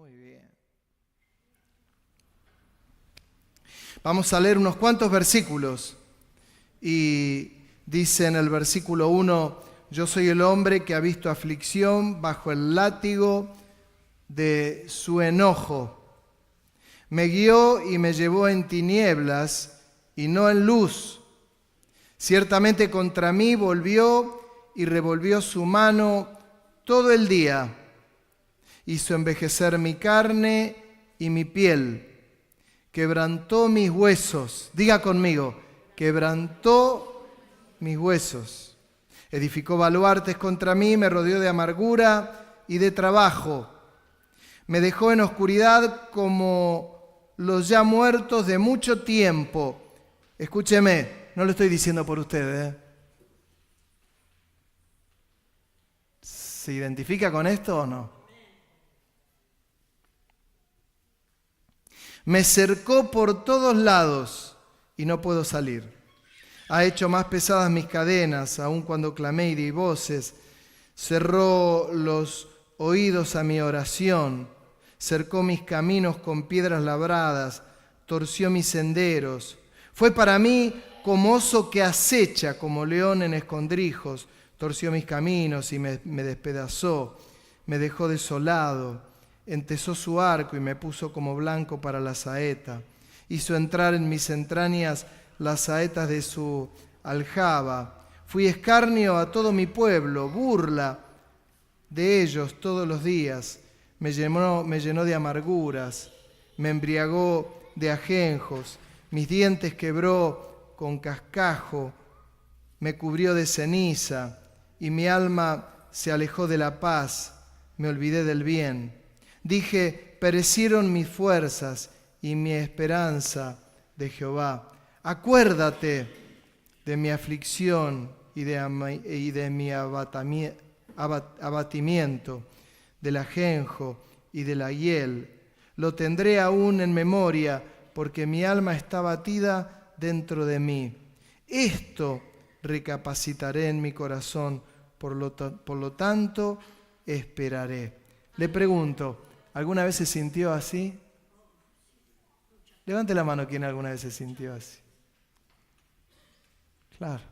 Muy bien. Vamos a leer unos cuantos versículos. Y dice en el versículo 1, yo soy el hombre que ha visto aflicción bajo el látigo de su enojo. Me guió y me llevó en tinieblas y no en luz. Ciertamente contra mí volvió y revolvió su mano todo el día. Hizo envejecer mi carne y mi piel. Quebrantó mis huesos. Diga conmigo, quebrantó mis huesos. Edificó baluartes contra mí, me rodeó de amargura y de trabajo. Me dejó en oscuridad como los ya muertos de mucho tiempo. Escúcheme, no lo estoy diciendo por usted, ¿Se identifica con esto o no? Me cercó por todos lados y no puedo salir. Ha hecho más pesadas mis cadenas, aun cuando clamé y di voces. Cerró los oídos a mi oración. Cercó mis caminos con piedras labradas. Torció mis senderos. Fue para mí como oso que acecha, como león en escondrijos. Torció mis caminos y me despedazó. Me dejó desolado. Entesó su arco y me puso como blanco para la saeta. Hizo entrar en mis entrañas las saetas de su aljaba. Fui escarnio a todo mi pueblo, burla de ellos todos los días. Me llenó de amarguras, me embriagó de ajenjos. Mis dientes quebró con cascajo, me cubrió de ceniza y mi alma se alejó de la paz. Me olvidé del bien. Dije, perecieron mis fuerzas y mi esperanza de Jehová. Acuérdate de mi aflicción y de mi abatimiento, del ajenjo y de la hiel. Lo tendré aún en memoria, porque mi alma está abatida dentro de mí. Esto recapacitaré en mi corazón, por lo tanto esperaré. Le pregunto, ¿alguna vez se sintió así? Levante la mano quien alguna vez se sintió así. Claro.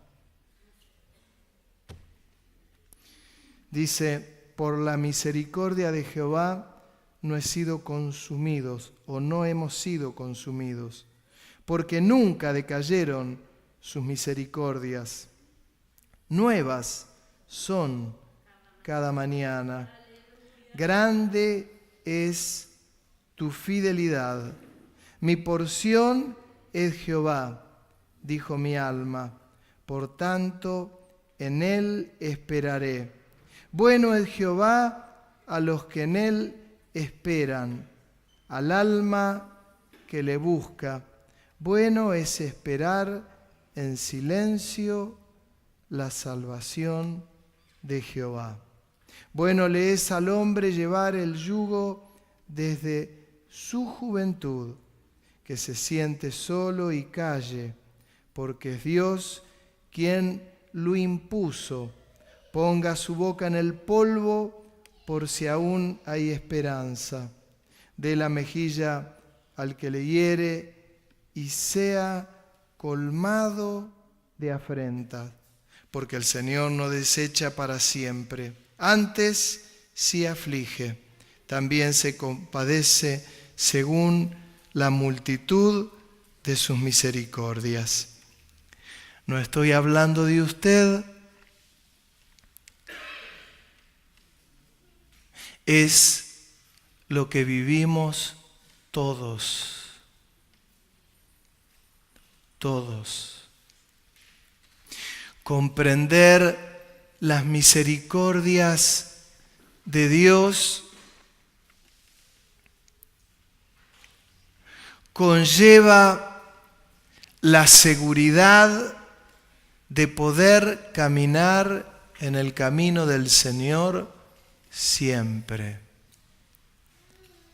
Dice, por la misericordia de Jehová no he sido consumidos o no hemos sido consumidos, porque nunca decayeron sus misericordias. Nuevas son cada mañana. Grande es tu fidelidad. Mi porción es Jehová, dijo mi alma. Por tanto, en él esperaré. Bueno es Jehová a los que en él esperan, al alma que le busca. Bueno es esperar en silencio la salvación de Jehová. Bueno le es al hombre llevar el yugo desde su juventud, que se siente solo y calle, porque es Dios quien lo impuso. Ponga su boca en el polvo por si aún hay esperanza. Dé la mejilla al que le hiere y sea colmado de afrentas, porque el Señor no desecha para siempre. Antes sí aflige, también se compadece según la multitud de sus misericordias. No estoy hablando de usted, es lo que vivimos todos. Todos. Comprender las misericordias de Dios conlleva la seguridad de poder caminar en el camino del Señor siempre,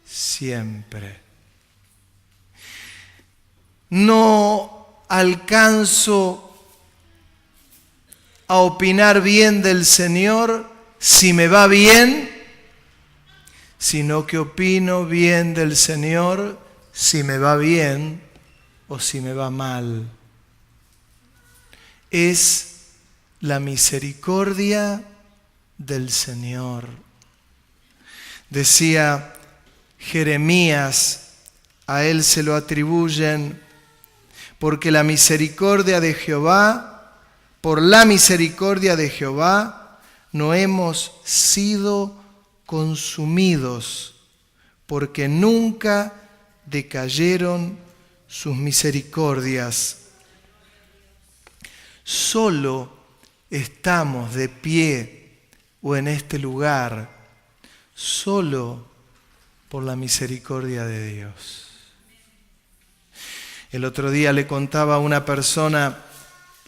siempre. No alcanzo a opinar bien del Señor si me va bien, sino que opino bien del Señor si me va bien o si me va mal. Es la misericordia del Señor. Decía Jeremías, a él se lo atribuyen, porque la misericordia de Jehová, por la misericordia de Jehová, no hemos sido consumidos, porque nunca decayeron sus misericordias. Solo estamos de pie o en este lugar, solo por la misericordia de Dios. El otro día le contaba a una persona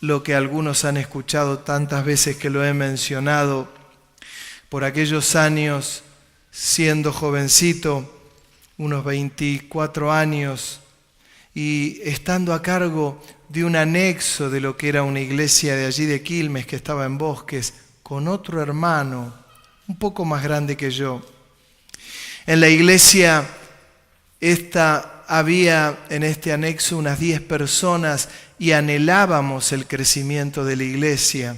lo que algunos han escuchado tantas veces que lo he mencionado. Por aquellos años, siendo jovencito, unos 24 años, y estando a cargo de un anexo de lo que era una iglesia de allí de Quilmes, que estaba en Bosques, con otro hermano, un poco más grande que yo. En la iglesia había en este anexo unas 10 personas y anhelábamos el crecimiento de la iglesia.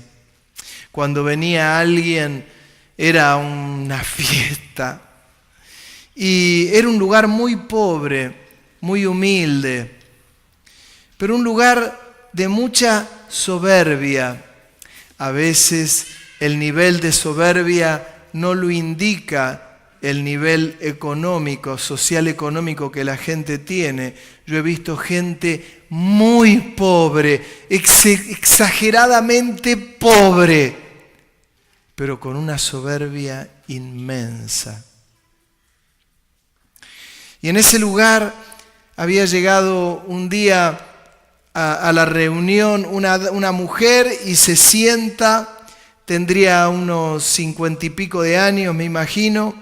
Cuando venía alguien era una fiesta y era un lugar muy pobre, muy humilde, pero un lugar de mucha soberbia. A veces el nivel de soberbia no lo indica el nivel económico, social económico que la gente tiene. Yo he visto gente muy pobre, exageradamente pobre, pero con una soberbia inmensa. Y en ese lugar había llegado un día a la reunión una mujer y se sienta, tendría unos 50 y pico de años, me imagino,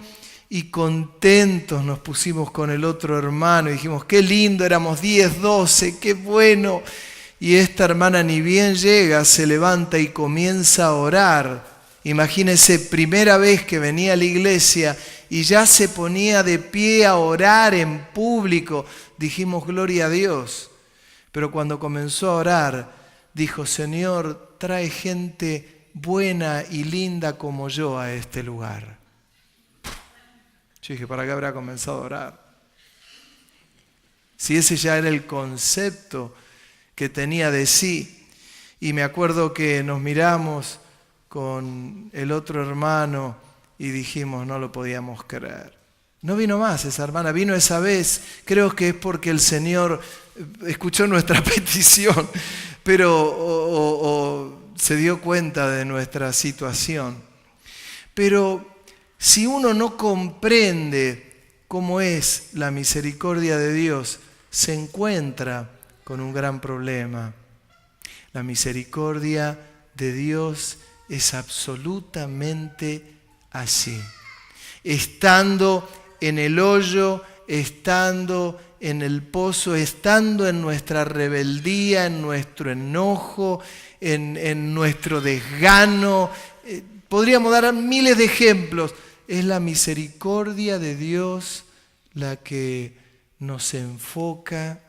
y contentos nos pusimos con el otro hermano y dijimos, qué lindo, éramos 10, 12, qué bueno. Y esta hermana ni bien llega, se levanta y comienza a orar. Imagínense, primera vez que venía a la iglesia y ya se ponía de pie a orar en público. Dijimos, gloria a Dios. Pero cuando comenzó a orar, dijo, Señor, trae gente buena y linda como yo a este lugar. Yo dije, ¿para qué habrá comenzado a orar? Si ese ya era el concepto que tenía de sí. Y me acuerdo que nos miramos con el otro hermano y dijimos, no lo podíamos creer. No vino más esa hermana, vino esa vez. Creo que es porque el Señor escuchó nuestra petición, pero o se dio cuenta de nuestra situación. Pero si uno no comprende cómo es la misericordia de Dios, se encuentra con un gran problema. La misericordia de Dios es absolutamente así. Estando en el hoyo, estando en el pozo, estando en nuestra rebeldía, en nuestro enojo, en nuestro desgano. Podríamos dar miles de ejemplos. Es la misericordia de Dios la que nos enfoca,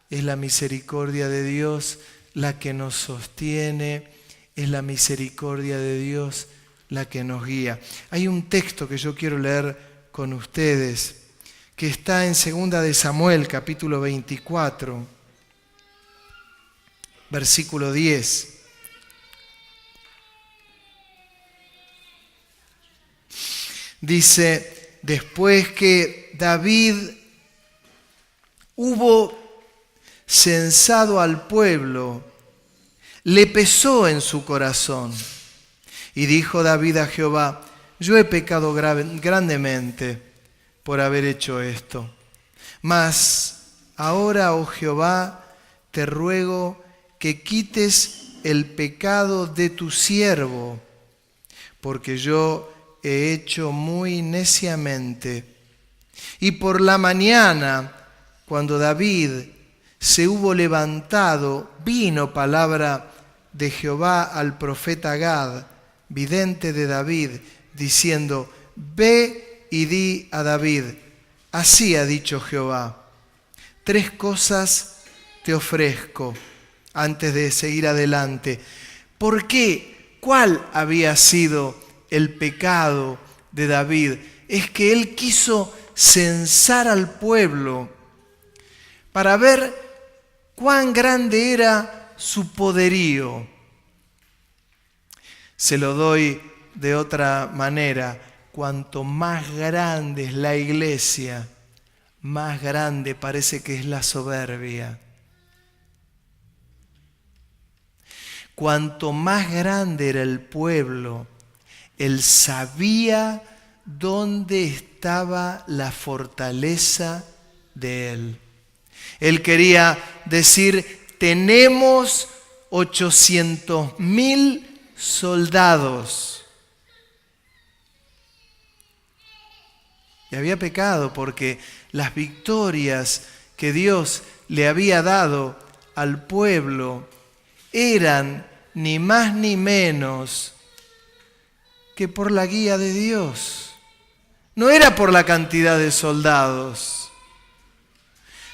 es la misericordia de Dios la que nos sostiene, es la misericordia de Dios la que nos guía. Hay un texto que yo quiero leer con ustedes, que está en 2 de Samuel, capítulo 24, versículo 10. Dice, después que David hubo censado al pueblo, le pesó en su corazón. Y dijo David a Jehová, yo he pecado grandemente por haber hecho esto. Mas ahora, oh Jehová, te ruego que quites el pecado de tu siervo, porque yo he hecho muy neciamente. Y por la mañana, cuando David se hubo levantado, vino palabra de Jehová al profeta Gad, vidente de David, diciendo, ve y di a David: así ha dicho Jehová, 3 cosas te ofrezco antes de seguir adelante. ¿Por qué? ¿Cuál había sido el pecado de David? Es que él quiso censar al pueblo para ver cuán grande era su poderío. Se lo doy de otra manera. Cuanto más grande es la iglesia, más grande parece que es la soberbia. Cuanto más grande era el pueblo, él sabía dónde estaba la fortaleza de él. Él quería decir: tenemos 800,000 soldados. Y había pecado porque las victorias que Dios le había dado al pueblo eran ni más ni menos que por la guía de Dios. No era por la cantidad de soldados,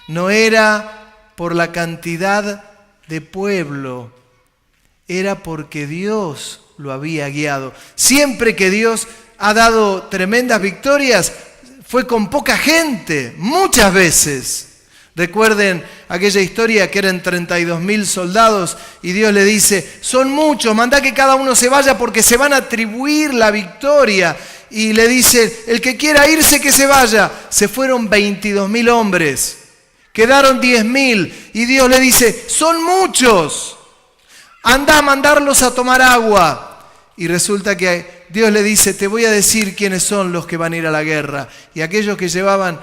no era por la cantidad de pueblo, era porque Dios lo había guiado. Siempre que Dios ha dado tremendas victorias, fue con poca gente, muchas veces. Recuerden aquella historia que eran 32,000 soldados y Dios le dice: son muchos, mandá que cada uno se vaya porque se van a atribuir la victoria. Y le dice: el que quiera irse, que se vaya. Se fueron 22,000 hombres, quedaron 10,000 y Dios le dice: son muchos, andá a mandarlos a tomar agua. Y resulta que Dios le dice: te voy a decir quiénes son los que van a ir a la guerra. Y aquellos que llevaban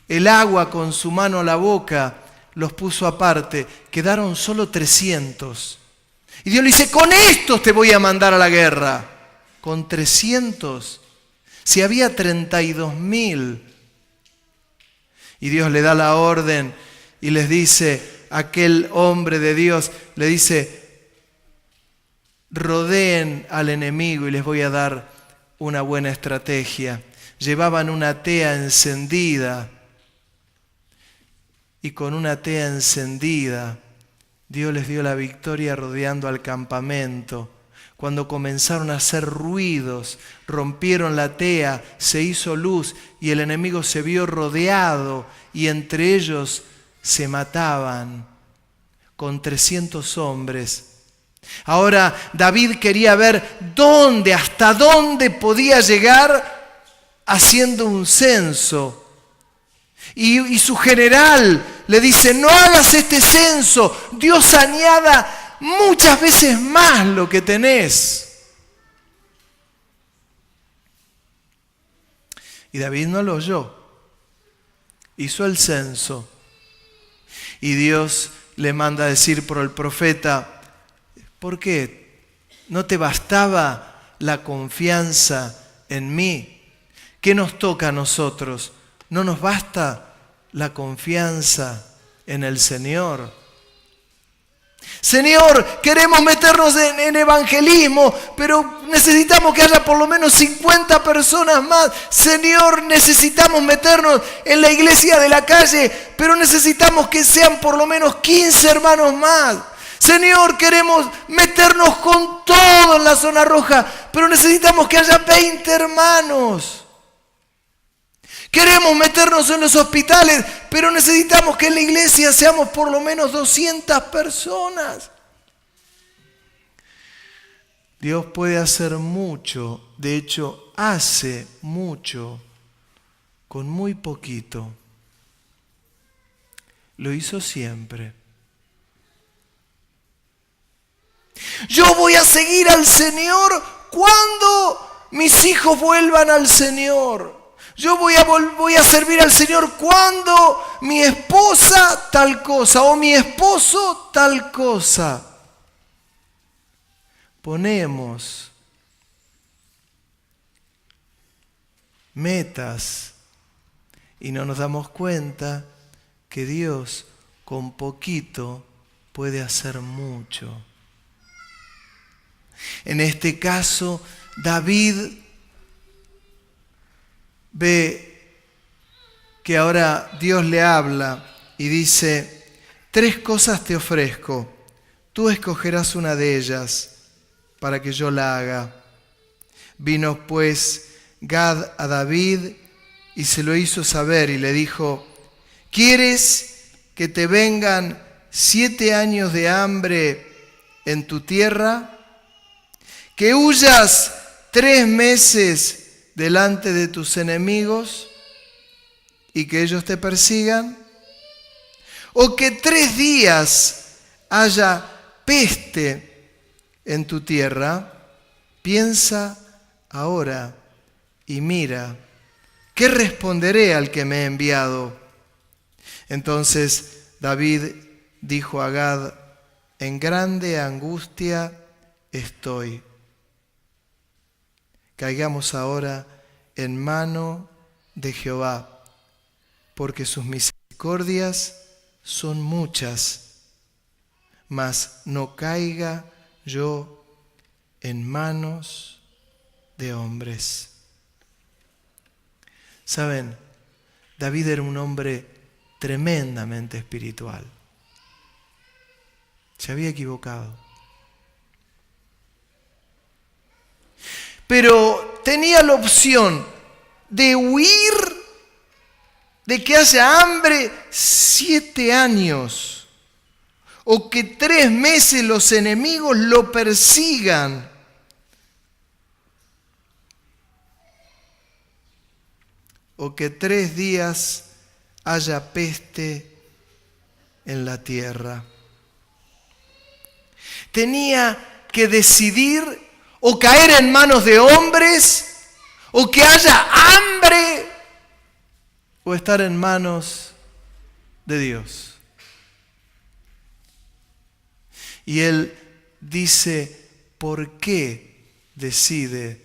el agua con su mano a la boca, los puso aparte. Quedaron solo 300. Y Dios le dice: con estos te voy a mandar a la guerra. Con 300. Si había 32,000. Y Dios le da la orden y les dice, aquel hombre de Dios le dice: rodeen al enemigo y les voy a dar una buena estrategia. Llevaban una tea encendida y con una tea encendida Dios les dio la victoria rodeando al campamento. Cuando comenzaron a hacer ruidos, rompieron la tea, se hizo luz y el enemigo se vio rodeado y entre ellos se mataban con 300 hombres. Ahora David quería ver hasta dónde podía llegar haciendo un censo. Y su general le dice: no hagas este censo, Dios añada muchas veces más lo que tenés. Y David no lo oyó, hizo el censo. Y Dios le manda a decir por el profeta: ¿por qué? ¿No te bastaba la confianza en mí? ¿Qué nos toca a nosotros? ¿No nos basta la confianza en el Señor? Señor, queremos meternos en evangelismo, pero necesitamos que haya por lo menos 50 personas más. Señor, necesitamos meternos en la iglesia de la calle, pero necesitamos que sean por lo menos 15 hermanos más. Señor, queremos meternos con todo en la zona roja, pero necesitamos que haya 20 hermanos. Queremos meternos en los hospitales, pero necesitamos que en la iglesia seamos por lo menos 200 personas. Dios puede hacer mucho, de hecho hace mucho, con muy poquito. Lo hizo siempre. Yo voy a seguir al Señor cuando mis hijos vuelvan al Señor. Yo voy a servir al Señor cuando mi esposa tal cosa o mi esposo tal cosa. Ponemos metas y no nos damos cuenta que Dios con poquito puede hacer mucho. En este caso, David ve que ahora Dios le habla y dice: 3 cosas te ofrezco, tú escogerás una de ellas para que yo la haga. Vino pues Gad a David y se lo hizo saber y le dijo: ¿quieres que te vengan 7 años de hambre en tu tierra? ¿Que huyas 3 meses delante de tus enemigos y que ellos te persigan? ¿O que 3 días haya peste en tu tierra? Piensa ahora y mira, ¿qué responderé al que me ha enviado? Entonces David dijo a Gad: en grande angustia estoy. Caigamos ahora en mano de Jehová, porque sus misericordias son muchas, mas no caiga yo en manos de hombres. Saben, David era un hombre tremendamente espiritual. Se había equivocado. Pero tenía la opción de huir, de que haya hambre 7 años, o que 3 meses los enemigos lo persigan. O que 3 días haya peste en la tierra. Tenía que decidir o caer en manos de hombres, o que haya hambre, o estar en manos de Dios. Y él dice: ¿por qué decide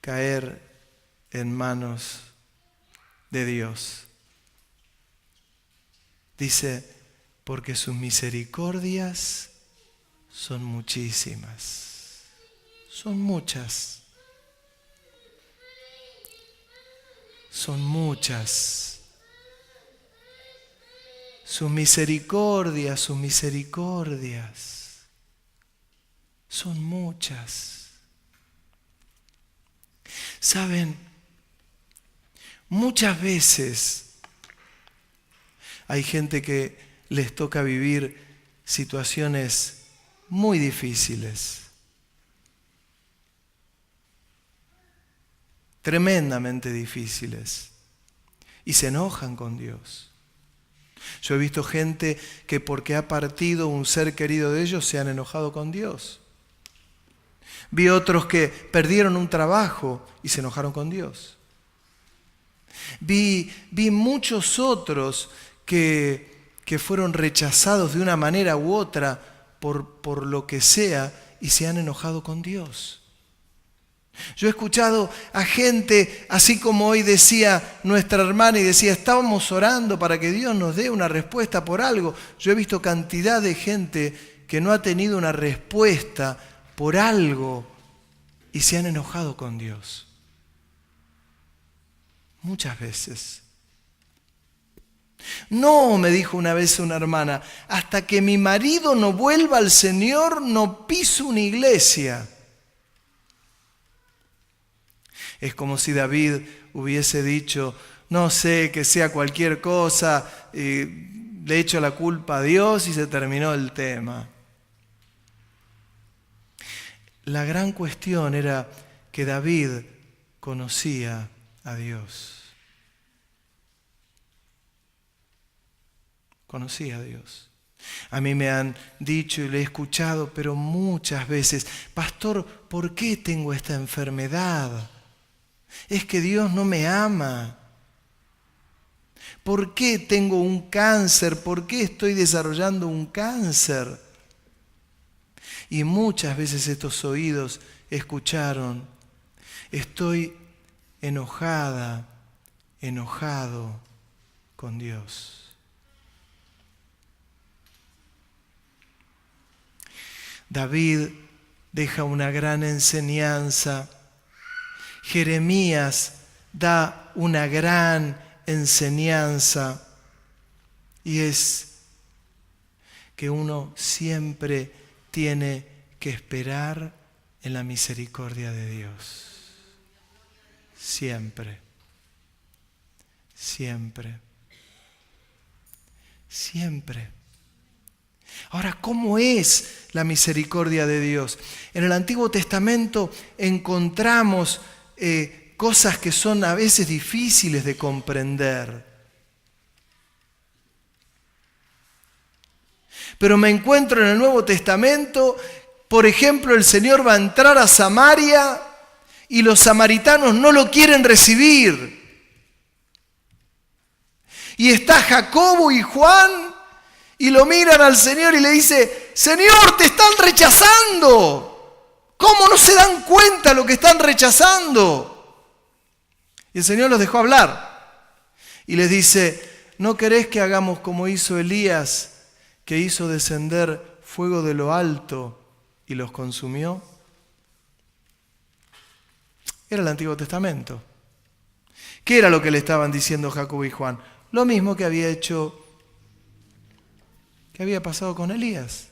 caer en manos de Dios? Dice: porque sus misericordias son muchísimas. Son muchas. Son muchas. Sus misericordias son muchas. ¿Saben? Muchas veces hay gente que les toca vivir situaciones muy difíciles, tremendamente difíciles, y se enojan con Dios. Yo he visto gente que porque ha partido un ser querido de ellos se han enojado con Dios. Vi otros que perdieron un trabajo y se enojaron con Dios. Vi muchos otros que fueron rechazados de una manera u otra por lo que sea y se han enojado con Dios. Yo he escuchado a gente, así como hoy decía nuestra hermana y decía: estábamos orando para que Dios nos dé una respuesta por algo. Yo he visto cantidad de gente que no ha tenido una respuesta por algo y se han enojado con Dios. Muchas veces. No, me dijo una vez una hermana, hasta que mi marido no vuelva al Señor no piso una iglesia. Es como si David hubiese dicho: no sé, que sea cualquier cosa, le echo la culpa a Dios y se terminó el tema. La gran cuestión era que David conocía a Dios. Conocía a Dios. A mí me han dicho y le he escuchado, pero muchas veces: pastor, ¿por qué tengo esta enfermedad? Es que Dios no me ama. ¿Por qué tengo un cáncer? ¿Por qué estoy desarrollando un cáncer? Y muchas veces estos oídos escucharon: estoy enojado con Dios. David deja una gran enseñanza. Jeremías da una gran enseñanza, y es que uno siempre tiene que esperar en la misericordia de Dios. Siempre. Siempre. Siempre. Ahora, ¿cómo es la misericordia de Dios? En el Antiguo Testamento encontramos cosas que son a veces difíciles de comprender. Pero me encuentro en el Nuevo Testamento, por ejemplo, el Señor va a entrar a Samaria y los samaritanos no lo quieren recibir. Y está Jacobo y Juan y lo miran al Señor y le dice: Señor, te están rechazando. ¿Cómo no se dan cuenta lo que están rechazando? Y el Señor los dejó hablar y les dice: ¿no querés que hagamos como hizo Elías, que hizo descender fuego de lo alto y los consumió? Era el Antiguo Testamento. ¿Qué era lo que le estaban diciendo Jacobo y Juan? Lo mismo que había pasado con Elías.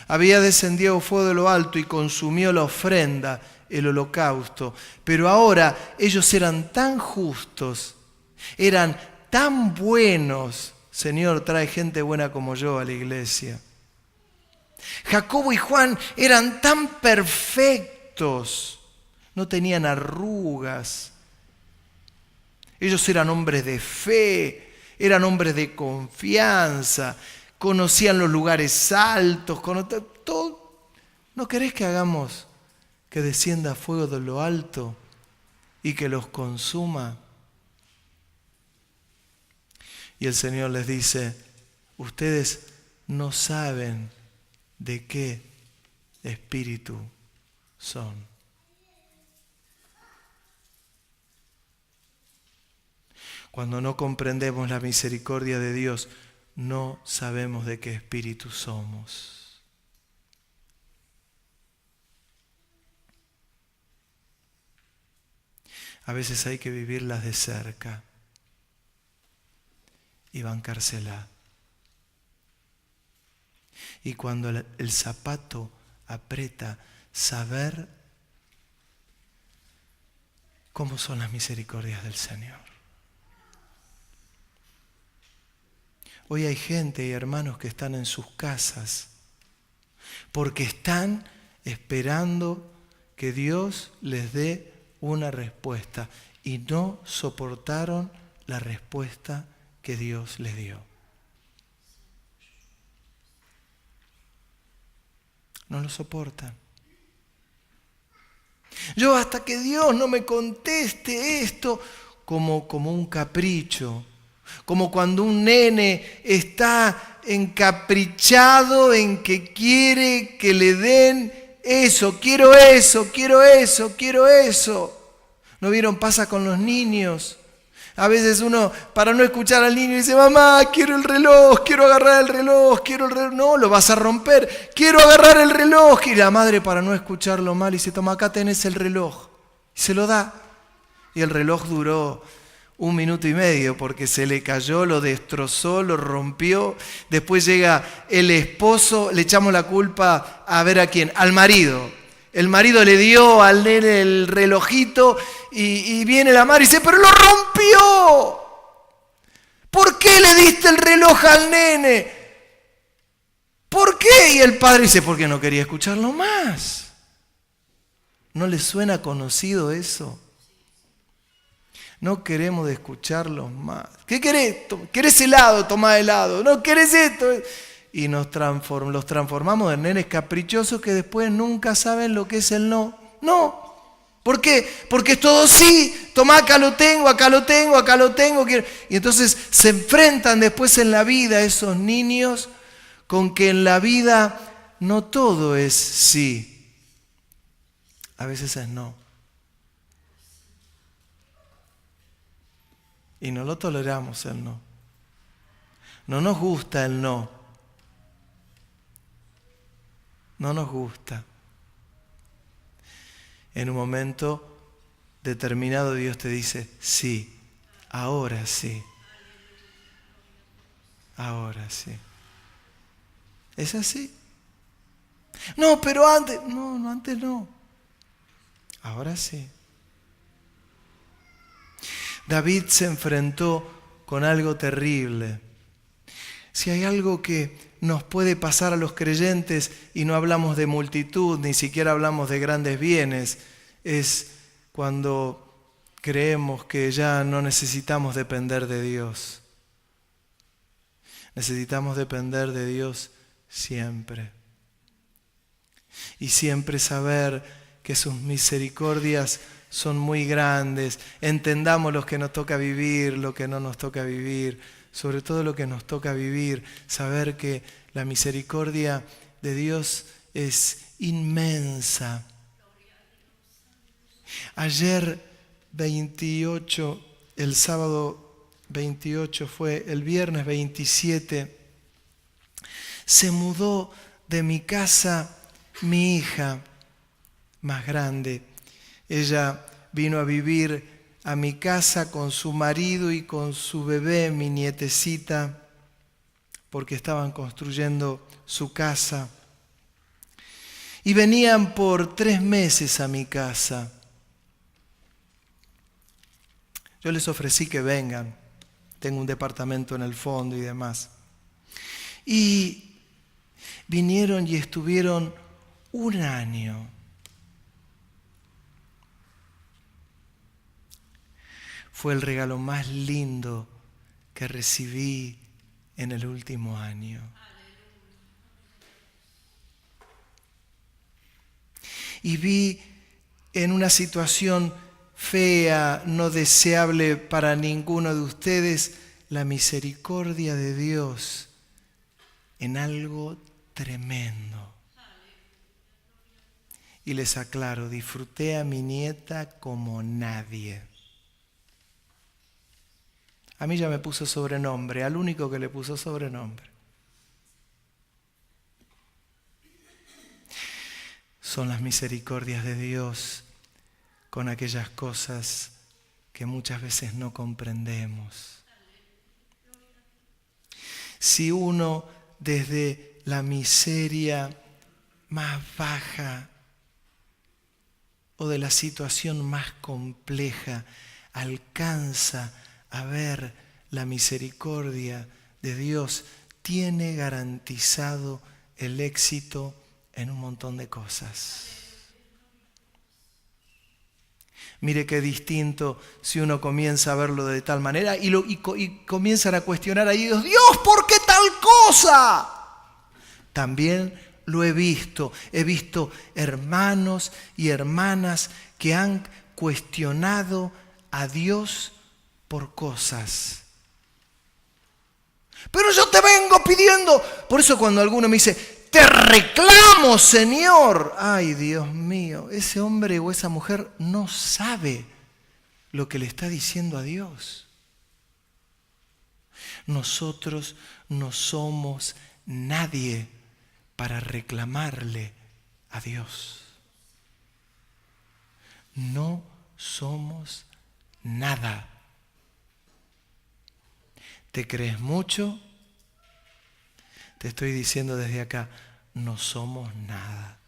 Había descendido fuego de lo alto y consumió la ofrenda, el holocausto. Pero ahora ellos eran tan justos, eran tan buenos. Señor, trae gente buena como yo a la iglesia. Jacobo y Juan eran tan perfectos, no tenían arrugas. Ellos eran hombres de fe, eran hombres de confianza, conocían los lugares altos, todo. ¿No querés que hagamos que descienda fuego de lo alto y que los consuma? Y el Señor les dice: ustedes no saben de qué espíritu son. Cuando no comprendemos la misericordia de Dios, no sabemos de qué espíritu somos. A veces hay que vivirlas de cerca y bancársela. Y cuando el zapato aprieta, saber cómo son las misericordias del Señor. Hoy hay gente y hermanos que están en sus casas porque están esperando que Dios les dé una respuesta y no soportaron la respuesta que Dios les dio. No lo soportan. Yo hasta que Dios no me conteste esto, como un capricho, como cuando un nene está encaprichado en que quiere que le den eso, quiero eso, quiero eso, quiero eso. ¿No vieron? Pasa con los niños. A veces uno, para no escuchar al niño, dice: mamá, quiero el reloj, quiero agarrar el reloj, quiero el reloj. No, lo vas a romper. Quiero agarrar el reloj. Y la madre, para no escucharlo mal, dice: toma, acá tenés el reloj. Y se lo da. Y el reloj duró 1 minuto y medio porque se le cayó, lo destrozó, lo rompió. Después llega el esposo, le echamos la culpa a ver a quién, al marido. El marido le dio al nene el relojito y viene la madre y dice: pero lo rompió. ¿Por qué le diste el reloj al nene? ¿Por qué? Y el padre dice: porque no quería escucharlo más. ¿No les suena conocido eso? No queremos escucharlos más. ¿Qué querés? ¿Querés helado? Tomá helado. ¿No querés esto? Y los transformamos en nenes caprichosos que después nunca saben lo que es el no. No. ¿Por qué? Porque es todo sí. Tomá, acá lo tengo, acá lo tengo, acá lo tengo. Y entonces se enfrentan después en la vida esos niños con que en la vida no todo es sí. A veces es no. Y no lo toleramos el no. No nos gusta el no. No nos gusta. En un momento determinado Dios te dice, sí, ahora sí. Ahora sí. ¿Es así? No, pero antes. No, antes no. Ahora sí. David se enfrentó con algo terrible. Si hay algo que nos puede pasar a los creyentes, y no hablamos de multitud, ni siquiera hablamos de grandes bienes, es cuando creemos que ya no necesitamos depender de Dios. Necesitamos depender de Dios siempre. Y siempre saber que sus misericordias son muy grandes. Entendamos lo que nos toca vivir, lo que no nos toca vivir. Sobre todo lo que nos toca vivir. Saber que la misericordia de Dios es inmensa. Ayer 28, el sábado 28 fue, el viernes 27, se mudó de mi casa mi hija más grande. Ella vino a vivir a mi casa con su marido y con su bebé, mi nietecita, porque estaban construyendo su casa. Y venían por 3 meses a mi casa. Yo les ofrecí que vengan. Tengo un departamento en el fondo y demás. Y vinieron y estuvieron 1 año. Fue el regalo más lindo que recibí en el último año. Y vi en una situación fea, no deseable para ninguno de ustedes, la misericordia de Dios en algo tremendo. Y les aclaro, disfruté a mi nieta como nadie. A mí ya me puso sobrenombre, al único que le puso sobrenombre. Son las misericordias de Dios con aquellas cosas que muchas veces no comprendemos. Si uno desde la miseria más baja o de la situación más compleja alcanza a ver la misericordia de Dios, tiene garantizado el éxito en un montón de cosas. Mire qué distinto si uno comienza a verlo de tal manera y comienzan a cuestionar a Dios, Dios, ¿por qué tal cosa? También lo he visto hermanos y hermanas que han cuestionado a Dios por cosas. Pero yo te vengo pidiendo, por eso cuando alguno me dice, te reclamo, Señor. Ay, Dios mío, ese hombre o esa mujer no sabe lo que le está diciendo a Dios. Nosotros no somos nadie para reclamarle a Dios. No somos nada. ¿Te crees mucho? Te estoy diciendo desde acá, no somos nada.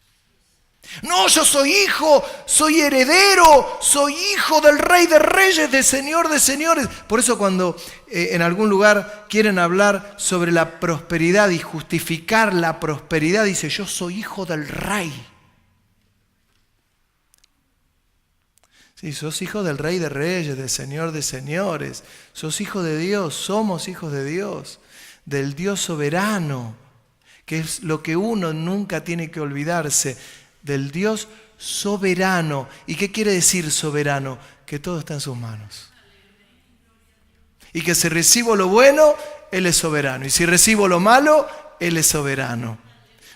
No, yo soy hijo, soy heredero, soy hijo del Rey de Reyes, del Señor de Señores. Por eso cuando en algún lugar quieren hablar sobre la prosperidad y justificar la prosperidad, dice, yo soy hijo del Rey. Sí, sos hijo del Rey de Reyes, del Señor de Señores. Sos hijo de Dios, somos hijos de Dios. Del Dios soberano, que es lo que uno nunca tiene que olvidarse, del Dios soberano. ¿Y qué quiere decir soberano? Que todo está en sus manos. Y que si recibo lo bueno, Él es soberano. Y si recibo lo malo, Él es soberano.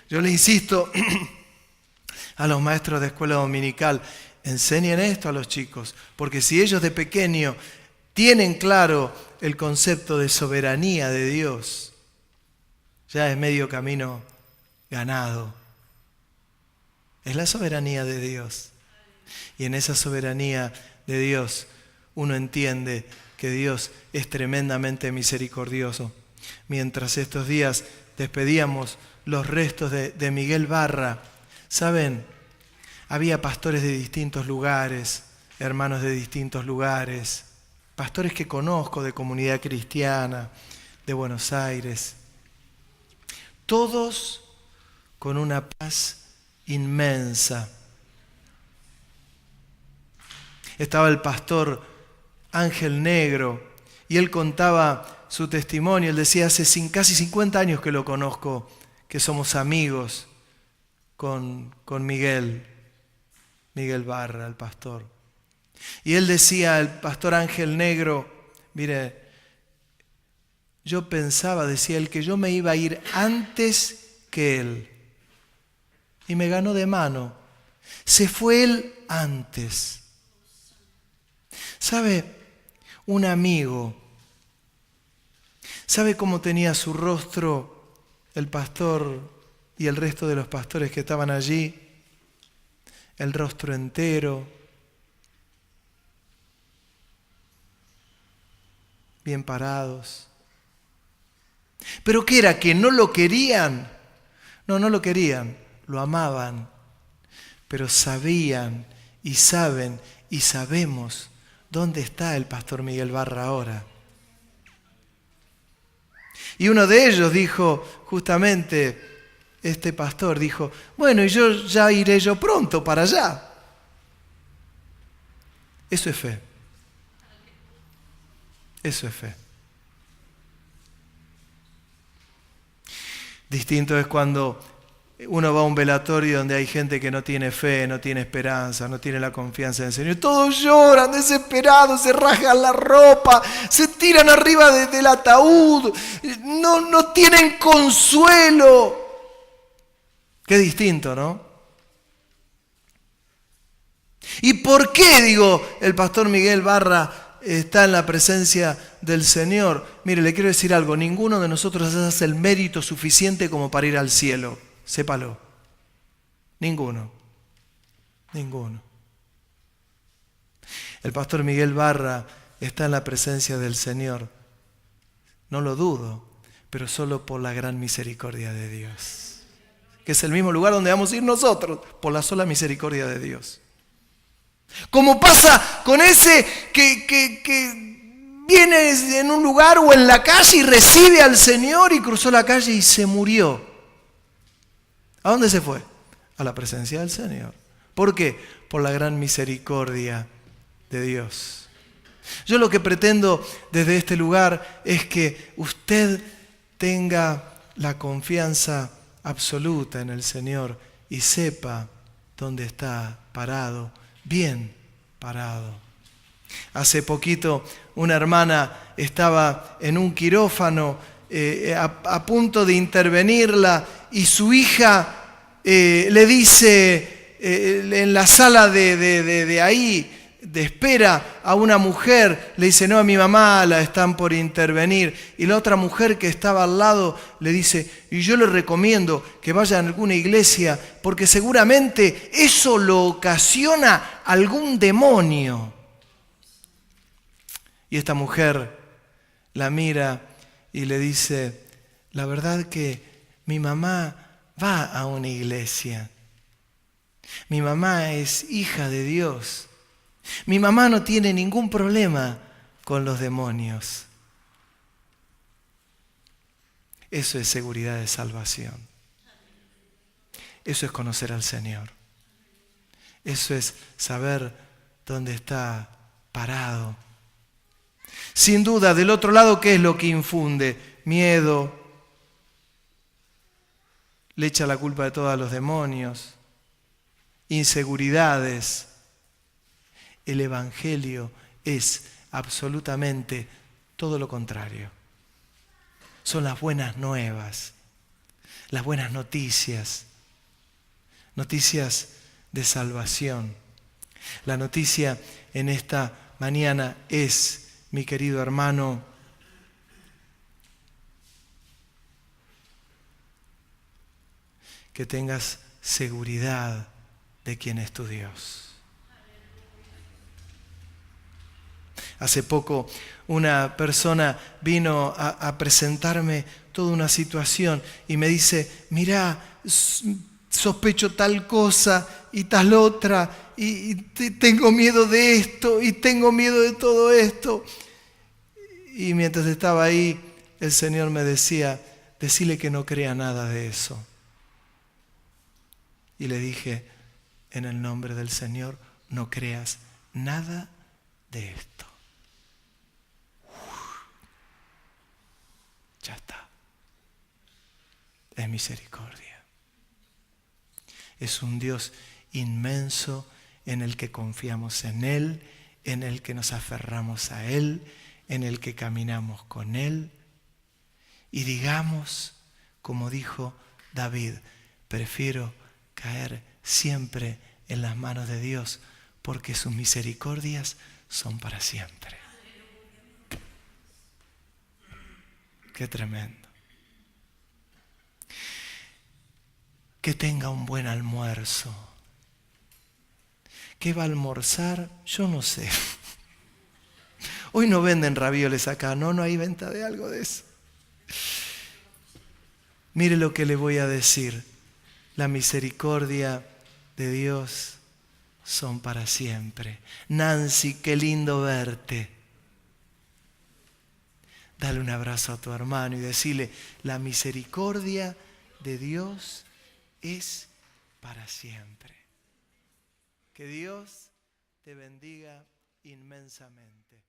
Yo le insisto a los maestros de escuela dominical, enseñen esto a los chicos, porque si ellos de pequeño tienen claro el concepto de soberanía de Dios, ya es medio camino ganado. Es la soberanía de Dios. Y en esa soberanía de Dios, uno entiende que Dios es tremendamente misericordioso. Mientras estos días despedíamos los restos de Miguel Barra, ¿saben? Había pastores de distintos lugares, hermanos de distintos lugares, pastores que conozco de Comunidad Cristiana, de Buenos Aires, todos con una paz inmensa. Estaba el pastor Ángel Negro y él contaba su testimonio. Él decía, hace casi 50 años que lo conozco, que somos amigos con Miguel Barra, el pastor. Y él decía, el pastor Ángel Negro, mire, yo pensaba, decía él, que yo me iba a ir antes que él. Y me ganó de mano. Se fue él antes. ¿Sabe? Un amigo. ¿Sabe cómo tenía su rostro el pastor y el resto de los pastores que estaban allí? El rostro entero, bien parados. ¿Pero qué era? ¿Que no lo querían? No, no lo querían, lo amaban, pero sabían y saben y sabemos dónde está el pastor Miguel Barra ahora. Y uno de ellos dijo, justamente, este pastor dijo, bueno, y yo ya iré yo pronto para allá. Eso es fe. Eso es fe. Distinto es cuando uno va a un velatorio donde hay gente que no tiene fe, no tiene esperanza, no tiene la confianza en el Señor. Todos lloran desesperados, se rasgan la ropa, se tiran arriba del ataúd, no tienen consuelo. Qué distinto, ¿no? ¿Y por qué, digo, el pastor Miguel Barra está en la presencia del Señor? Mire, le quiero decir algo, ninguno de nosotros hace el mérito suficiente como para ir al cielo, sépalo. Ninguno. El pastor Miguel Barra está en la presencia del Señor, no lo dudo, pero solo por la gran misericordia de Dios, que es el mismo lugar donde vamos a ir nosotros, por la sola misericordia de Dios. Como pasa con ese que viene en un lugar o en la calle y recibe al Señor y cruzó la calle y se murió. ¿A dónde se fue? A la presencia del Señor. ¿Por qué? Por la gran misericordia de Dios. Yo lo que pretendo desde este lugar es que usted tenga la confianza absoluta en el Señor y sepa dónde está parado, bien parado. Hace poquito una hermana estaba en un quirófano a punto de intervenirla y su hija le dice en la sala de ahí, de espera, a una mujer, le dice, no, a mi mamá la están por intervenir. Y la otra mujer que estaba al lado le dice, y yo le recomiendo que vaya a alguna iglesia, porque seguramente eso lo ocasiona algún demonio. Y esta mujer la mira y le dice, la verdad que mi mamá va a una iglesia. Mi mamá es hija de Dios. Mi mamá no tiene ningún problema con los demonios. Eso es seguridad de salvación. Eso es conocer al Señor. Eso es saber dónde está parado. Sin duda, del otro lado, ¿qué es lo que infunde? Miedo. Le echa la culpa de todos los demonios. Inseguridades. El Evangelio es absolutamente todo lo contrario. Son las buenas nuevas, las buenas noticias, noticias de salvación. La noticia en esta mañana es, mi querido hermano, que tengas seguridad de quién es tu Dios. Hace poco una persona vino a presentarme toda una situación y me dice, mirá, sospecho tal cosa y tal otra, y tengo miedo de esto y tengo miedo de todo esto. Y mientras estaba ahí, el Señor me decía, decile que no crea nada de eso. Y le dije, en el nombre del Señor, no creas nada de esto. Ya está. Es misericordia. Es un Dios inmenso en el que confiamos en Él, en el que nos aferramos a Él, en el que caminamos con Él. Y digamos, como dijo David, prefiero caer siempre en las manos de Dios porque sus misericordias son para siempre. Qué tremendo. Que tenga un buen almuerzo. ¿Qué va a almorzar? Yo no sé. Hoy no venden ravioles acá, no hay venta de algo de eso. Mire lo que le voy a decir. La misericordia de Dios son para siempre. Nancy, qué lindo verte. Dale un abrazo a tu hermano y decirle, la misericordia de Dios es para siempre. Que Dios te bendiga inmensamente.